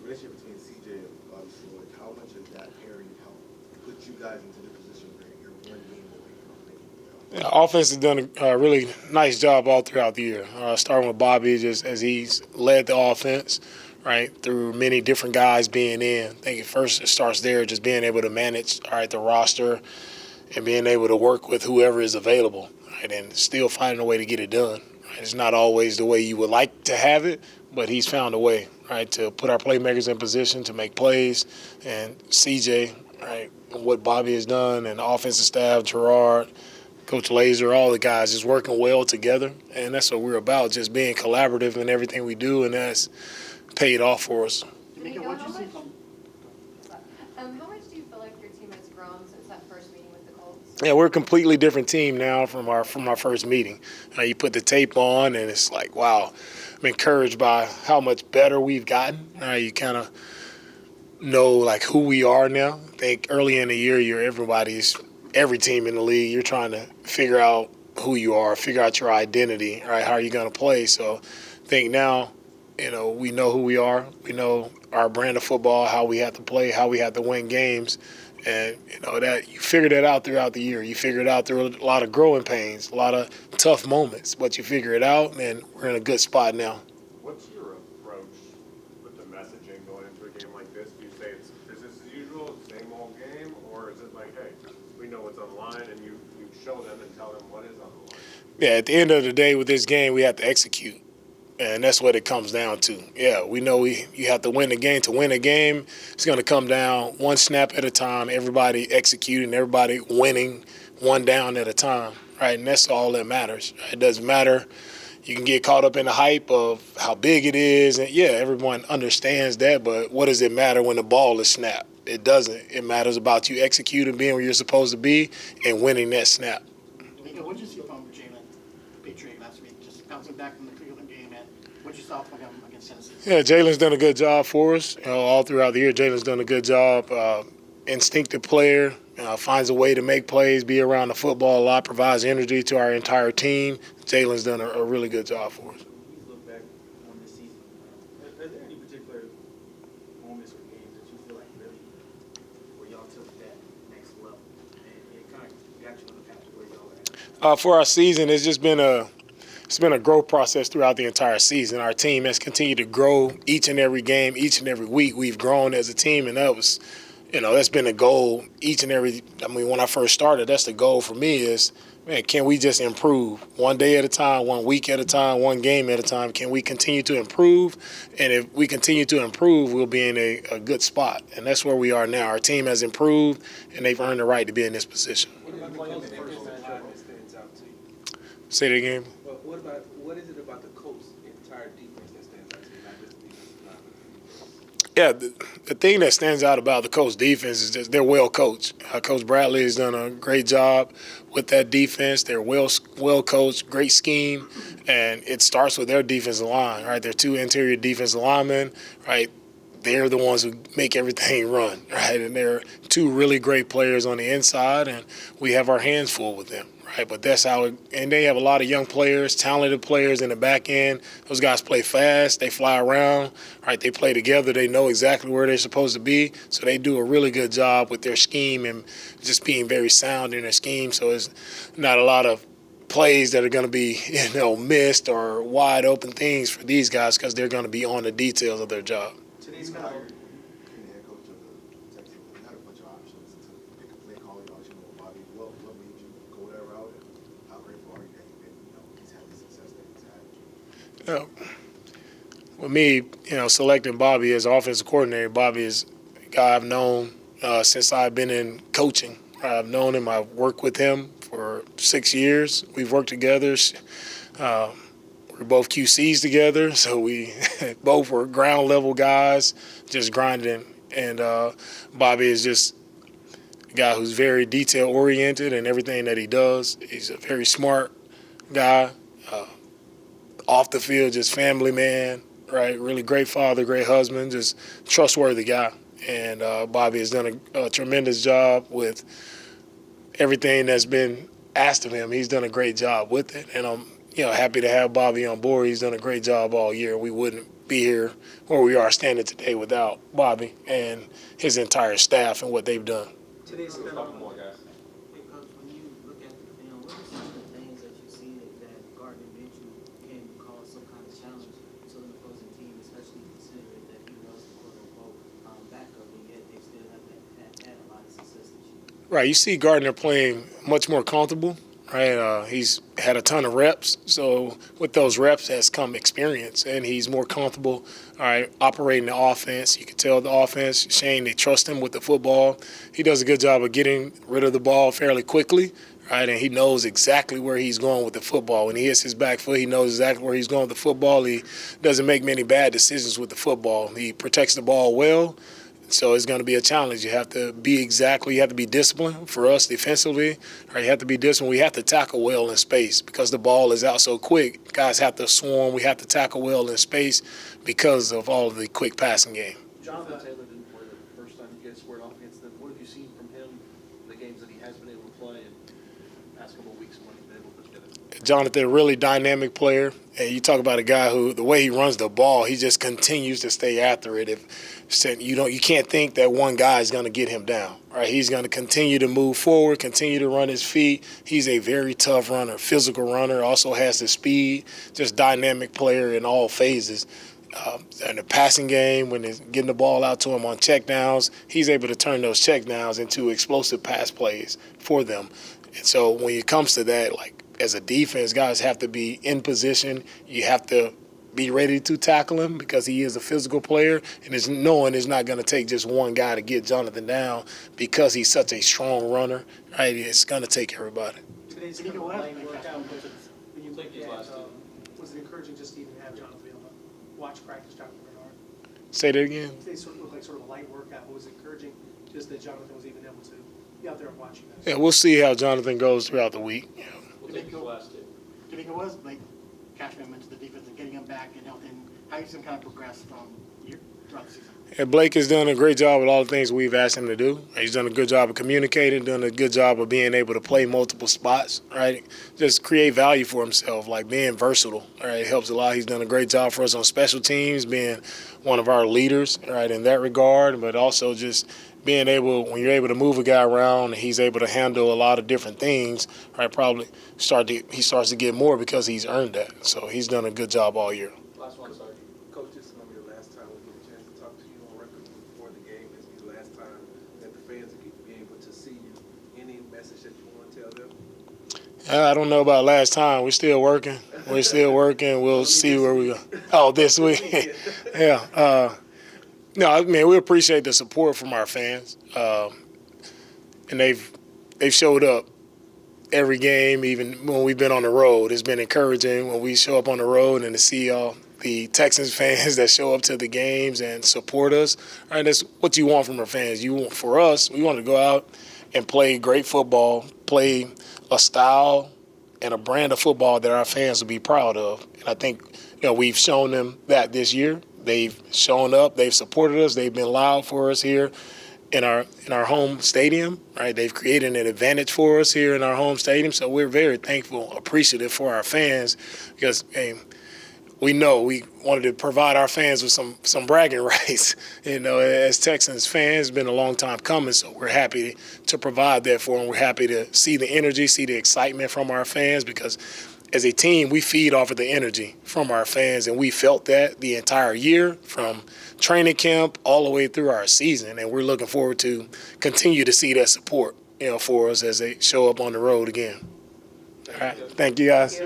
relationship between CJ and Bobby Slowik, how much of that pairing helped put you guys into the position where you're one game away from making the playoffs? Yeah, offense has done a really nice job all throughout the year. Starting with Bobby, just as he's led the offense, right, through many different guys being in. I think it starts there, just being able to manage, all right, the roster and being able to work with whoever is available, right, and still finding a way to get it done. Right? It's not always the way you would like to have it, but he's found a way, right, to put our playmakers in position to make plays. And CJ, right, what Bobby has done, and the offensive staff, Gerard, Coach Laser, all the guys just working well together, and that's what we're about, just being collaborative in everything we do, and that's paid off for us. How much do you feel like your team has grown since that first meeting with the Colts? Yeah, we're a completely different team now from our first meeting. You put the tape on, and it's like, wow, I'm encouraged by how much better we've gotten. You kind of know like who we are now. I think early in the year, every team in the league. You're trying to figure out who you are, figure out your identity, right? How are you going to play? So I think now, we know who we are. We know our brand of football, how we have to play, how we have to win games. And, that you figure that out throughout the year. You figure it out through a lot of growing pains, a lot of tough moments. But you figure it out, and we're in a good spot now. What's your approach with the messaging going into a game like this? Do you say it's business as usual, same old game, or is it like, hey, we know what's on the line, and you show them and tell them what is on the line? Yeah, at the end of the day with this game, we have to execute. And that's what it comes down to. Yeah, we know you have to win the game. To win a game, it's going to come down one snap at a time, everybody executing, everybody winning one down at a time, right? And that's all that matters. It doesn't matter. You can get caught up in the hype of how big it is. And, yeah, everyone understands that, but what does it matter when the ball is snapped? It doesn't. It matters about you executing, being where you're supposed to be, and winning that snap. DeMeco, what did you see from Jalen Patriot last week? Just bouncing back from the Cleveland game, and what you saw from him against Tennessee? Yeah, Jalen's done a good job for us. All throughout the year, Jalen's done a good job. Instinctive player, finds a way to make plays, be around the football a lot, provides energy to our entire team. Jalen's done a really good job for us. When you look back on this season, are there any particular moments or games that you feel like really where y'all took that next level and it kind of got you on the path to where y'all are at? For our season, it's been a growth process throughout the entire season. Our team has continued to grow each and every game, each and every week. We've grown as a team, and that's been a goal each and every. When I first started, that's the goal for me is, man, can we just improve one day at a time, 1 week at a time, one game at a time? Can we continue to improve? And if we continue to improve, we'll be in a good spot. And that's where we are now. Our team has improved, and they've earned the right to be in this position. What about the Colts first matchup that stands out to you? Say that again. What is it about the Colts' entire defense that stands out to you, not just the defensive line? Yeah, the thing that stands out about the Colts defense is that they're well coached. Coach Bradley has done a great job with that defense. They're well coached, great scheme, and it starts with their defensive line, right? They're two interior defensive linemen, right? They're the ones who make everything run, right? And they're two really great players on the inside, and we have our hands full with them. Right, but that's how and they have a lot of young players, talented players in the back end. Those guys play fast, they fly around, right? They play together, they know exactly where they're supposed to be. So they do a really good job with their scheme and just being very sound in their scheme. So it's not a lot of plays that are going to be, missed or wide open things for these guys because they're going to be on the details of their job. Today's being the head coach of the Texans, you had a bunch of options to pick a play calling option with Bobby. What made you go that route, and how grateful are you that he's had the success that he's had? With me, selecting Bobby as offensive coordinator, Bobby is a guy I've known since I've been in coaching. I've known him. I've worked with him for 6 years. We've worked together. We're both QCs together, so we both were ground level guys, just grinding. And Bobby is just a guy who's very detail oriented in everything that he does. He's a very smart guy. Off the field, just family man, right? Really great father, great husband, just trustworthy guy. And Bobby has done a tremendous job with everything that's been asked of him. He's done a great job with it, and I'm happy to have Bobby on board. He's done a great job all year. We wouldn't be here where we are standing today without Bobby and his entire staff and what they've done. Today's Stop them all, guys. Hey, Coach, when you look at the film, what are some of the things that you see that Gardner Minshew can cause some kind of challenge to an opposing team, especially considering that he was the quote-unquote backup, and yet they still have had a lot of success this year? Right, you see Gardner playing much more comfortable. Right, he's had a ton of reps, so with those reps has come experience, and he's more comfortable. All right, operating the offense. You can tell the offense, Shane, they trust him with the football. He does a good job of getting rid of the ball fairly quickly, right? And he knows exactly where he's going with the football. When he hits his back foot, he knows exactly where he's going with the football. He doesn't make many bad decisions with the football. He protects the ball well. So it's going to be a challenge. You have to be disciplined. For us defensively, right, you have to be disciplined. We have to tackle well in space because the ball is out so quick. Guys have to swarm. We have to tackle well in space because of all of the quick passing game. Jonathan Taylor didn't play the first time you guys squared off against them. What have you seen from him in the games that he has been able to play in the past couple of weeks when he's been able to put together? Jonathan, a really dynamic player. And you talk about a guy who, the way he runs the ball, he just continues to stay after it. You can't think that one guy is going to get him down, right? He's going to continue to move forward, continue to run his feet. He's a very tough runner, physical runner, also has the speed, just dynamic player in all phases. In the passing game, when they're getting the ball out to him on checkdowns, he's able to turn those checkdowns into explosive pass plays for them. And so when it comes to that, like as a defense, guys have to be in position. You have to be ready to tackle him because he is a physical player, and it's knowing it's not going to take just one guy to get Jonathan down because he's such a strong runner. Right, it's going to take everybody. Today's kind of a light workout, but when you look at, was it encouraging just to even have Jonathan be able to watch practice Jonathan Bernard? Say that again. They sort of look like sort of a light workout, but was it encouraging just that Jonathan was even able to be out there and watch you guys? Yeah, we'll see how Jonathan goes throughout the week. Yeah. DeMeco was like Cashman mentioned the defense and getting him back and how you see him kind of progress throughout the season. Yeah, Blake has done a great job with all the things we've asked him to do. He's done a good job of communicating, done a good job of being able to play multiple spots, right? Just create value for himself, like being versatile, right? It helps a lot. He's done a great job for us on special teams, being one of our leaders, right, in that regard, but also just being able, when you're able to move a guy around and he's able to handle a lot of different things, right, he starts to get more because he's earned that. So he's done a good job all year. Last one, sorry. Coach, this is going to be the last time we get a chance to talk to you on record before the game. This will be the last time that the fans will be able to see you. Any message that you want to tell them? I don't know about last time. We're still working. We'll see where we go. Oh, this week? Yeah. No, I mean, we appreciate the support from our fans. And they've showed up every game, even when we've been on the road. It's been encouraging when we show up on the road and to see all the Texans fans that show up to the games and support us. All right, that's what you want from our fans. For us, we want to go out and play great football, play a style and a brand of football that our fans will be proud of. And I think we've shown them that this year. They've shown up. They've supported us. They've been loud for us here in our home stadium, right? They've created an advantage for us here in our home stadium. So we're very thankful, appreciative for our fans because we know we wanted to provide our fans with some bragging rights. As Texans fans, it's been a long time coming, so we're happy to provide that for them. We're happy to see the energy, see the excitement from our fans because as a team, we feed off of the energy from our fans, and we felt that the entire year from training camp all the way through our season, and we're looking forward to continue to see that support, for us as they show up on the road again. All right, thank you guys.